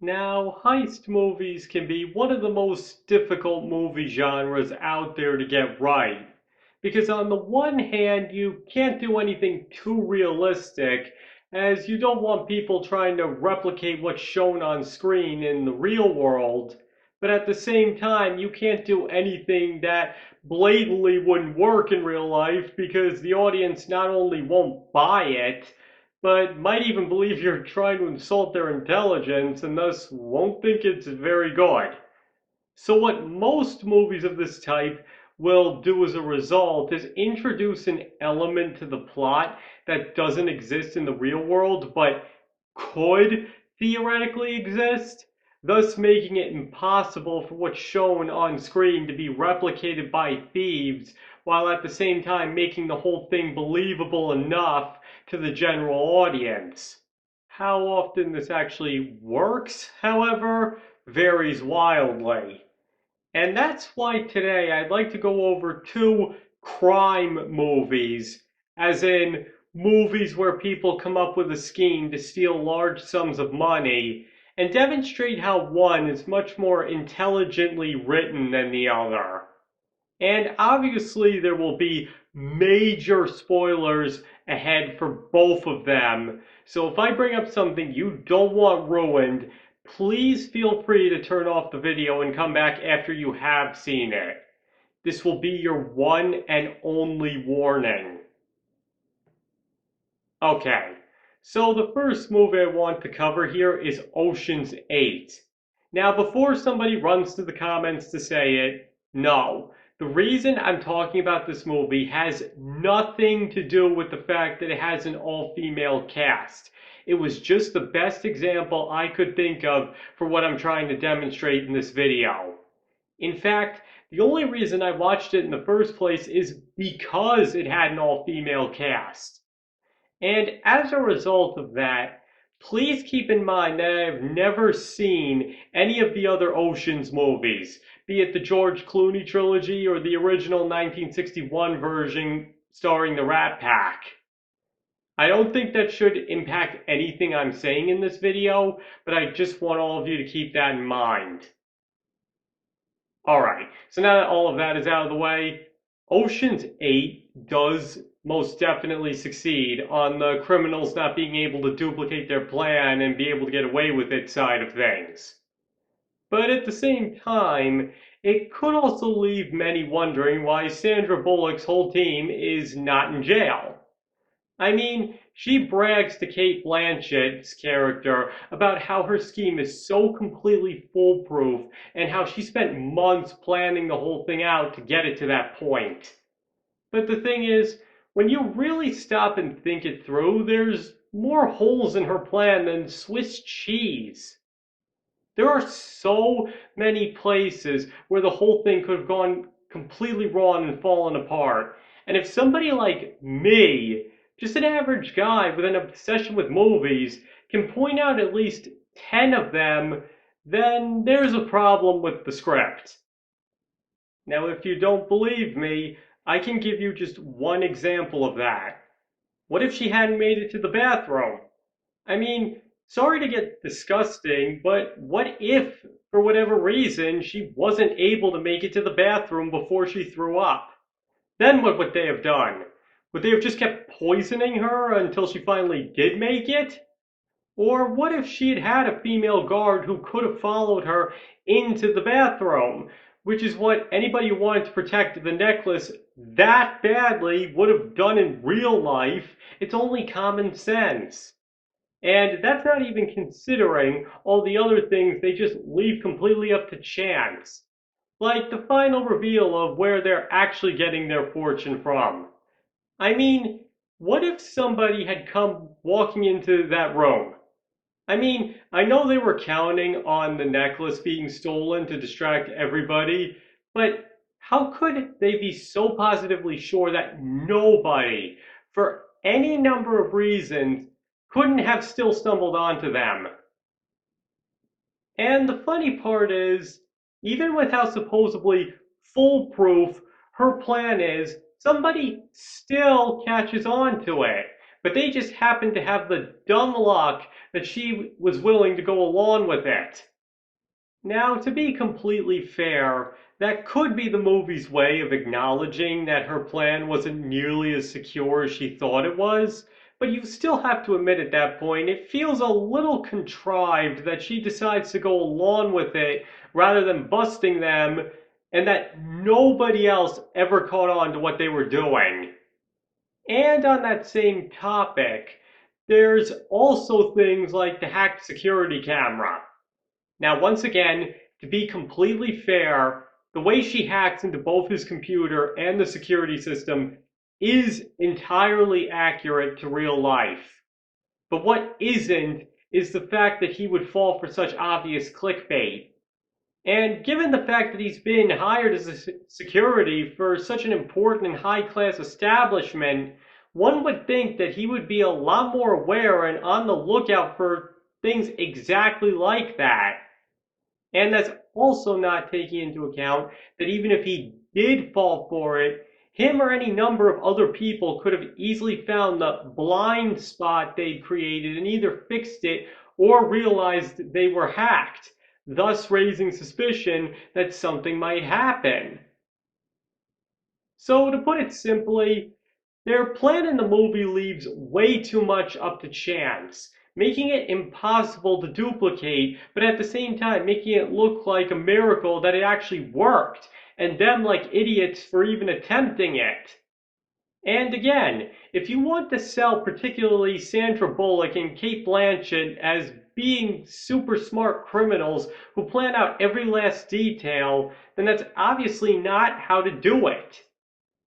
Now, heist movies can be one of the most difficult movie genres out there to get right. Because on the one hand, you can't do anything too realistic, as you don't want people trying to replicate what's shown on screen in the real world. But at the same time, you can't do anything that blatantly wouldn't work in real life because the audience not only won't buy it, but might even believe you're trying to insult their intelligence and thus won't think it's very good. So, what most movies of this type will do as a result is introduce an element to the plot that doesn't exist in the real world but could theoretically exist, thus making it impossible for what's shown on screen to be replicated by thieves, while at the same time making the whole thing believable enough to the general audience. How often this actually works, however, varies wildly. And that's why today I'd like to go over two crime movies, as in movies where people come up with a scheme to steal large sums of money, and demonstrate how one is much more intelligently written than the other. And obviously, there will be major spoilers ahead for both of them. So if I bring up something you don't want ruined, please feel free to turn off the video and come back after you have seen it. This will be your one and only warning. Okay, so the first movie I want to cover here is Ocean's 8. Now, before somebody runs to the comments to say it, no. The reason I'm talking about this movie has nothing to do with the fact that it has an all-female cast. It was just the best example I could think of for what I'm trying to demonstrate in this video. In fact, the only reason I watched it in the first place is because it had an all-female cast. And as a result of that, please keep in mind that I've never seen any of the other Oceans movies, be it the George Clooney trilogy or the original 1961 version starring the Rat Pack. I don't think that should impact anything I'm saying in this video, but I just want all of you to keep that in mind. Alright, so now that all of that is out of the way, Ocean's 8 does most definitely succeed on the criminals not being able to duplicate their plan and be able to get away with it side of things. But at the same time, it could also leave many wondering why Sandra Bullock's whole team is not in jail. I mean, she brags to Cate Blanchett's character about how her scheme is so completely foolproof and how she spent months planning the whole thing out to get it to that point. But the thing is, when you really stop and think it through, there's more holes in her plan than Swiss cheese. There are so many places where the whole thing could have gone completely wrong and fallen apart. And if somebody like me, just an average guy with an obsession with movies, can point out at least 10 of them, then there's a problem with the script. Now, if you don't believe me, I can give you just one example of that. What if she hadn't made it to the bathroom? I mean, sorry to get disgusting, but what if, for whatever reason, she wasn't able to make it to the bathroom before she threw up? Then what would they have done? Would they have just kept poisoning her until she finally did make it? Or what if she had had a female guard who could have followed her into the bathroom, which is what anybody who wanted to protect the necklace that badly would have done in real life? It's only common sense. And that's not even considering all the other things they just leave completely up to chance. Like the final reveal of where they're actually getting their fortune from. I mean, what if somebody had come walking into that room? I mean, I know they were counting on the necklace being stolen to distract everybody, but how could they be so positively sure that nobody, for any number of reasons, couldn't have still stumbled onto them? And the funny part is, even with how supposedly foolproof her plan is, somebody still catches on to it. but they just happened to have the dumb luck that she was willing to go along with it. Now, to be completely fair, that could be the movie's way of acknowledging that her plan wasn't nearly as secure as she thought it was, but you still have to admit at that point it feels a little contrived that she decides to go along with it rather than busting them, and that nobody else ever caught on to what they were doing. And on that same topic, there's also things like the hacked security camera. Now, once again, to be completely fair, the way she hacks into both his computer and the security system is entirely accurate to real life. But what isn't is the fact that he would fall for such obvious clickbait. And given the fact that he's been hired as a security for such an important and high class establishment, one would think that he would be a lot more aware and on the lookout for things exactly like that. And that's also not taking into account that even if he did fall for it, him or any number of other people could have easily found the blind spot they'd created and either fixed it or realized they were hacked, thus raising suspicion that something might happen. So, to put it simply, their plan in the movie leaves way too much up to chance, making it impossible to duplicate, but at the same time making it look like a miracle that it actually worked, and them like idiots for even attempting it. And again, if you want to sell particularly Sandra Bullock and Cate Blanchett as being super smart criminals who plan out every last detail, then that's obviously not how to do it.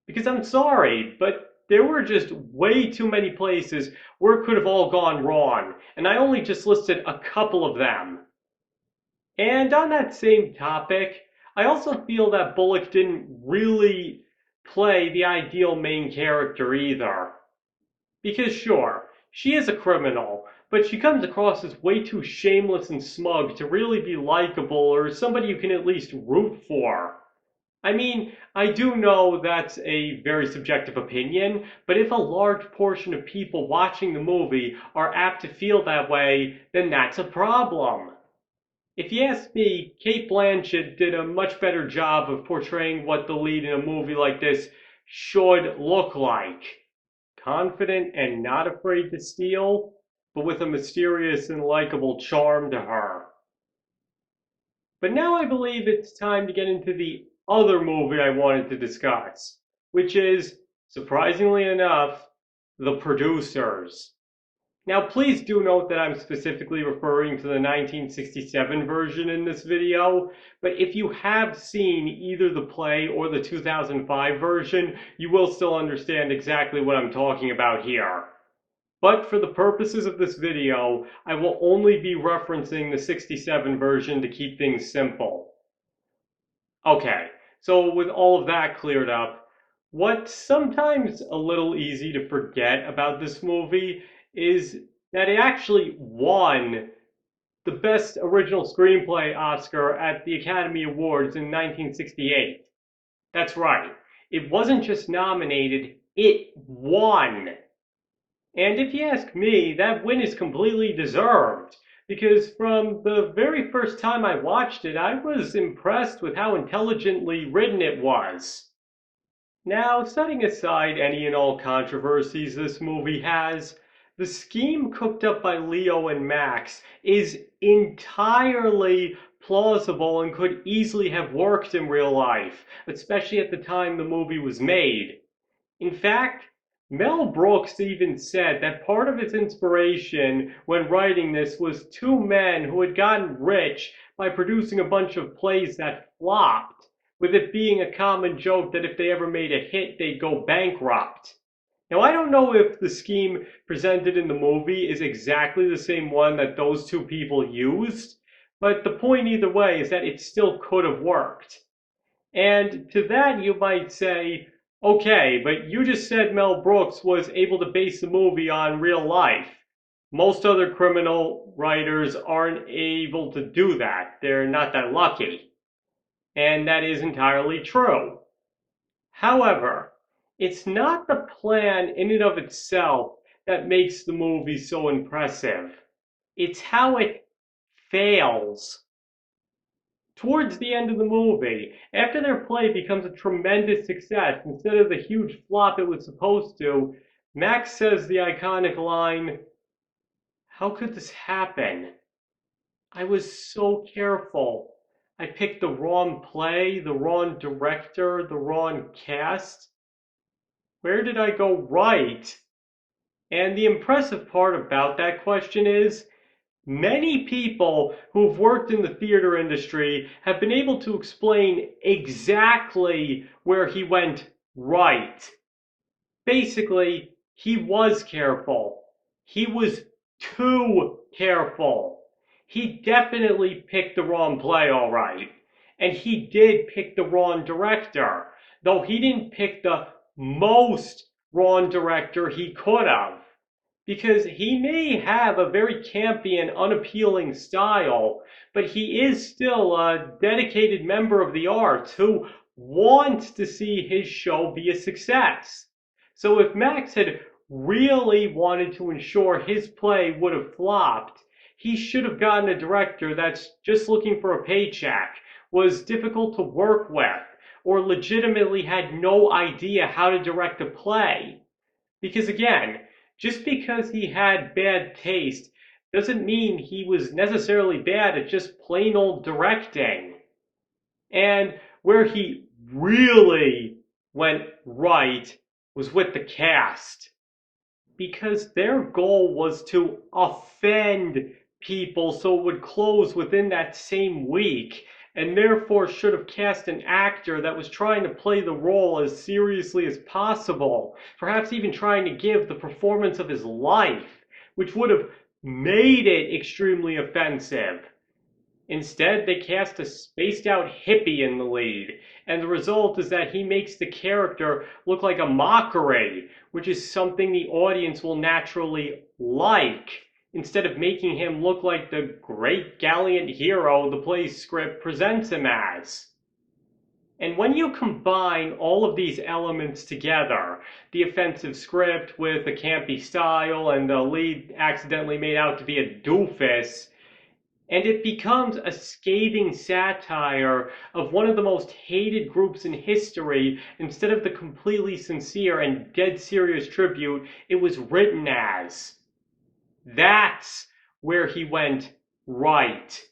Because I'm sorry, but there were just way too many places where it could have all gone wrong, and I only just listed a couple of them. And on that same topic, I also feel that Bullock didn't really play the ideal main character either. Because sure, she is a criminal, but she comes across as way too shameless and smug to really be likable or somebody you can at least root for. I mean, I do know that's a very subjective opinion, but if a large portion of people watching the movie are apt to feel that way, then that's a problem. If you ask me, Cate Blanchett did a much better job of portraying what the lead in a movie like this should look like. Confident and not afraid to steal, but with a mysterious and likable charm to her. But now I believe it's time to get into the other movie I wanted to discuss, which is, surprisingly enough, The Producers. Now, please do note that I'm specifically referring to the 1967 version in this video, but if you have seen either the play or the 2005 version, you will still understand exactly what I'm talking about here. But for the purposes of this video, I will only be referencing the 67 version to keep things simple. Okay, so with all of that cleared up, what's sometimes a little easy to forget about this movie is that it actually won the Best Original Screenplay Oscar at the Academy Awards in 1968. That's right, it wasn't just nominated, it won. And if you ask me, that win is completely deserved. Because from the very first time I watched it, I was impressed with how intelligently written it was. Now, setting aside any and all controversies this movie has, the scheme cooked up by Leo and Max is entirely plausible and could easily have worked in real life, especially at the time the movie was made. In fact, Mel Brooks even said that part of his inspiration when writing this was two men who had gotten rich by producing a bunch of plays that flopped, with it being a common joke that if they ever made a hit, they'd go bankrupt. Now, I don't know if the scheme presented in the movie is exactly the same one that those two people used, but the point either way is that it still could have worked. And to that, you might say, okay, but you just said Mel Brooks was able to base the movie on real life. Most other criminal writers aren't able to do that. They're not that lucky. And that is entirely true. However, it's not the plan in and of itself that makes the movie so impressive. It's how it fails. Towards the end of the movie, after their play becomes a tremendous success instead of the huge flop it was supposed to, Max says the iconic line, "How could this happen? I was so careful. I picked the wrong play, the wrong director, the wrong cast. Where did I go right?" And the impressive part about that question is many people who've worked in the theater industry have been able to explain exactly where he went right. Basically, he was careful. He was too careful. He definitely picked the wrong play, all right. And he did pick the wrong director, though he didn't pick the most wrong director he could have. Because he may have a very campy and unappealing style, but he is still a dedicated member of the arts who wants to see his show be a success. So if Max had really wanted to ensure his play would have flopped, he should have gotten a director that's just looking for a paycheck, was difficult to work with, or legitimately had no idea how to direct a play. Because again, just because he had bad taste doesn't mean he was necessarily bad at just plain old directing. And where he really went right was with the cast, because their goal was to offend people so it would close within that same week, and therefore should have cast an actor that was trying to play the role as seriously as possible, perhaps even trying to give the performance of his life, which would have made it extremely offensive. Instead, they cast a spaced out hippie in the lead, and the result is that he makes the character look like a mockery, which is something the audience will naturally like, instead of making him look like the great gallant hero the play's script presents him as. And when you combine all of these elements together, the offensive script with the campy style and the lead accidentally made out to be a doofus, and it becomes a scathing satire of one of the most hated groups in history instead of the completely sincere and dead serious tribute it was written as. That's where he went right.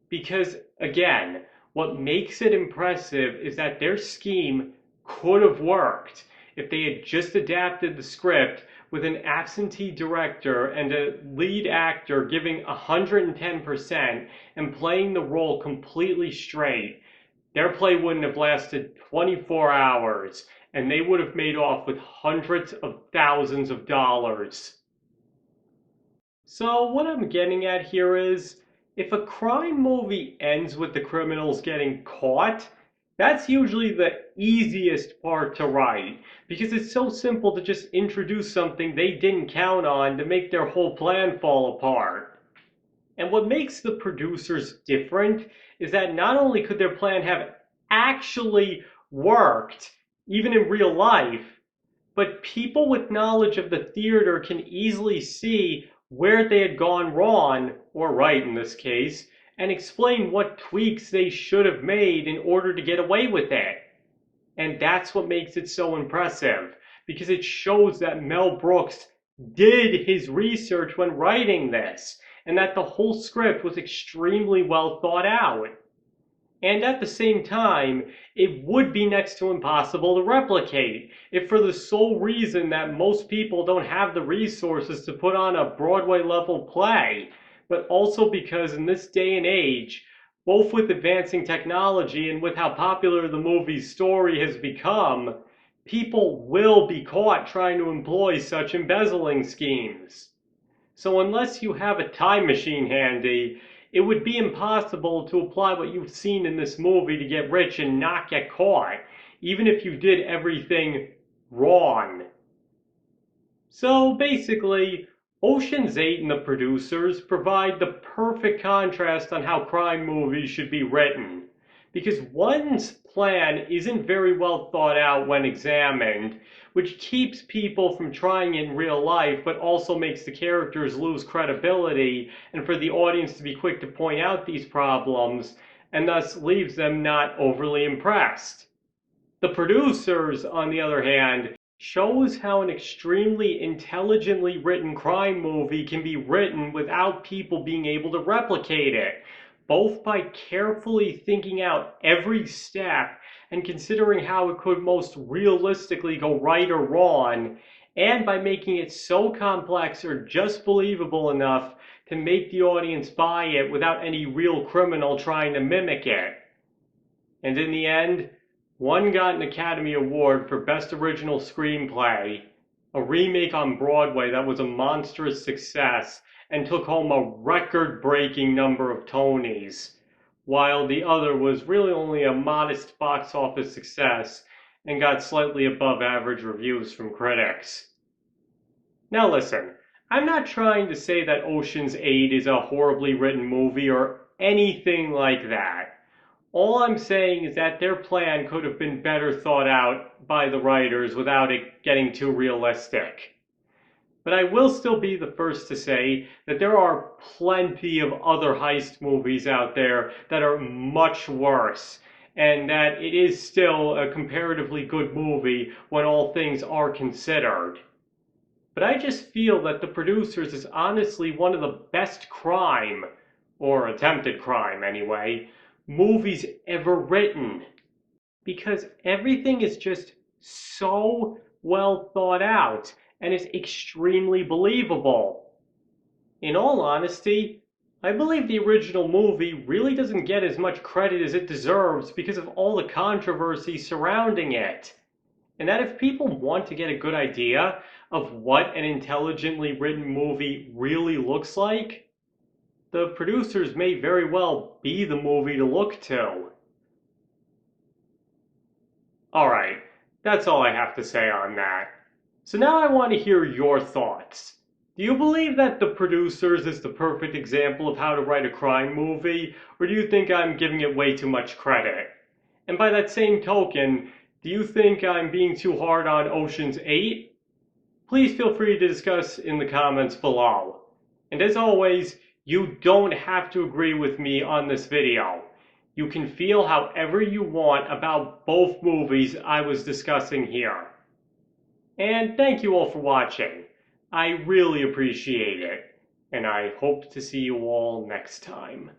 Because, again, what makes it impressive is that their scheme could have worked if they had just adapted the script with an absentee director and a lead actor giving 110% and playing the role completely straight. Their play wouldn't have lasted 24 hours, and they would have made off with hundreds of thousands of dollars. So what I'm getting at here is, if a crime movie ends with the criminals getting caught, that's usually the easiest part to write, because it's so simple to just introduce something they didn't count on to make their whole plan fall apart. And what makes the producers different is that not only could their plan have actually worked, even in real life, but people with knowledge of the theater can easily see where they had gone wrong, or right in this case, and explain what tweaks they should have made in order to get away with it. And that's what makes it so impressive, because it shows that Mel Brooks did his research when writing this, and that the whole script was extremely well thought out. And at the same time, it would be next to impossible to replicate, if for the sole reason that most people don't have the resources to put on a Broadway level play, but also because in this day and age, both with advancing technology and with how popular the movie's story has become, people will be caught trying to employ such embezzling schemes. So unless you have a time machine handy, it would be impossible to apply what you've seen in this movie to get rich and not get caught, even if you did everything wrong. So basically, Ocean's 8 and the producers provide the perfect contrast on how crime movies should be written. because one's plan isn't very well thought out when examined, which keeps people from trying it in real life, but also makes the characters lose credibility, and for the audience to be quick to point out these problems, and thus leaves them not overly impressed. The producers, on the other hand, shows how an extremely intelligently written crime movie can be written without people being able to replicate it, both by carefully thinking out every step and considering how it could most realistically go right or wrong, and by making it so complex or just believable enough to make the audience buy it without any real criminal trying to mimic it. And in the end, one got an Academy Award for Best Original Screenplay, a remake on Broadway that was a monstrous success and took home a record-breaking number of Tonys, while the other was really only a modest box office success and got slightly above average reviews from critics. Now listen, I'm not trying to say that Ocean's 8 is a horribly written movie or anything like that. All I'm saying is that their plan could have been better thought out by the writers without it getting too realistic. But I will still be the first to say that there are plenty of other heist movies out there that are much worse, and that it is still a comparatively good movie when all things are considered. But I just feel that The Producers is honestly one of the best crime, or attempted crime anyway, movies ever written, because everything is just so well thought out and is extremely believable. In all honesty, I believe the original movie really doesn't get as much credit as it deserves because of all the controversy surrounding it. And that if people want to get a good idea of what an intelligently written movie really looks like, The Producers may very well be the movie to look to. Alright, that's all I have to say on that. So now I want to hear your thoughts. Do you believe that The Producers is the perfect example of how to write a crime movie, or do you think I'm giving it way too much credit? And by that same token, do you think I'm being too hard on Ocean's 8? Please feel free to discuss in the comments below. And as always, you don't have to agree with me on this video. You can feel however you want about both movies I was discussing here. And thank you all for watching. I really appreciate it, and I hope to see you all next time.